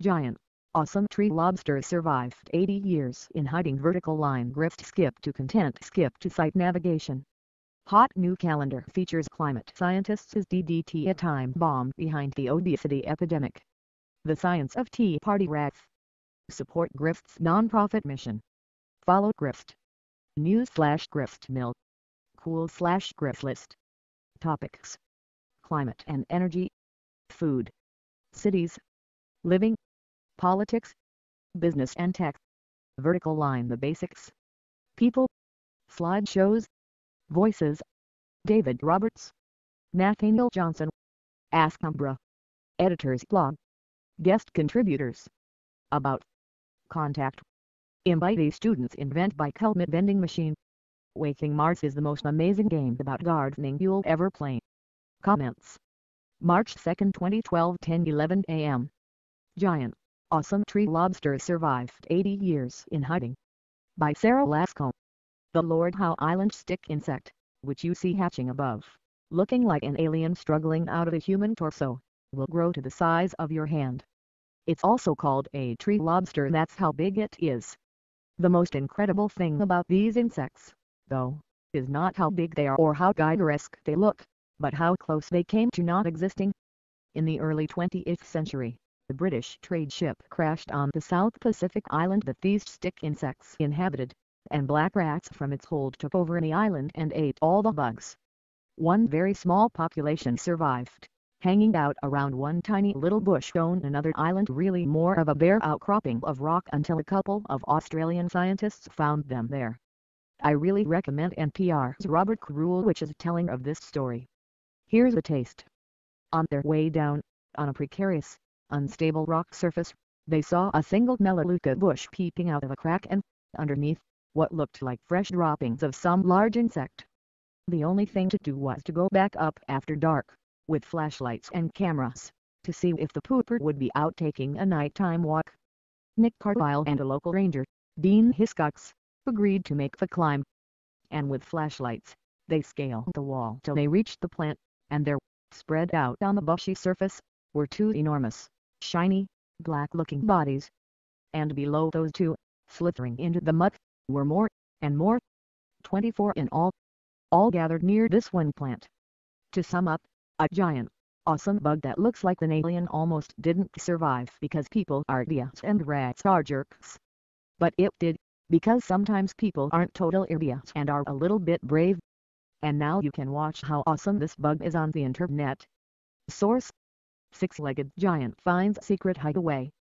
Giant, awesome tree lobster survived 80 years in hiding. Vertical line grift. Skip to content. Skip to site navigation. Hot new calendar features climate scientists. Is DDT a time bomb behind the obesity epidemic? The science of Tea Party rats. Support grift's non-profit mission. Follow grift. News / grift mill. Cool / grift list. Topics: climate and energy, food, cities, living, politics, business and tech. Vertical line. The basics. People, slideshows, voices. David Roberts, Nathaniel Johnson, Ask Umbra. Editor's blog. Guest contributors. About. Contact. MIT students invent bike helmet vending machine. Waking Mars is the most amazing game about gardening you'll ever play. Comments. March 2, 2012, 10:11 a.m. Giant, awesome tree lobster survived 80 years in hiding. By Sarah Lascombe. The Lord Howe Island stick insect, which you see hatching above, looking like an alien struggling out of a human torso, will grow to the size of your hand. It's also called a tree lobster. That's how big it is. The most incredible thing about these insects, though, is not how big they are or how Geigeresque they look, but how close they came to not existing. In the early 20th century, the British trade ship crashed on the South Pacific island that these stick insects inhabited, and black rats from its hold took over the island and ate all the bugs. One very small population survived, hanging out around one tiny little bush on another island, really more of a bare outcropping of rock, until a couple of Australian scientists found them there. I really recommend NPR's Robert Krulwich's telling of this story. Here's a taste. On their way down, on a precarious, unstable rock surface, they saw a single melaleuca bush peeping out of a crack, and, underneath, what looked like fresh droppings of some large insect. The only thing to do was to go back up after dark, with flashlights and cameras, to see if the pooper would be out taking a nighttime walk. Nick Carlisle and a local ranger, Dean Hiscox, agreed to make the climb. And with flashlights, they scaled the wall till they reached the plant, and there, spread out on the bushy surface, were two enormous, shiny, black-looking bodies. And below those two, slithering into the mud, were more, and more. 24 in all gathered near this one plant. To sum up, a giant, awesome bug that looks like an alien almost didn't survive because people are idiots and rats are jerks. But it did, because sometimes people aren't total idiots and are a little bit brave. And now you can watch how awesome this bug is on the internet. Source: Six-Legged Giant Finds Secret Hideaway.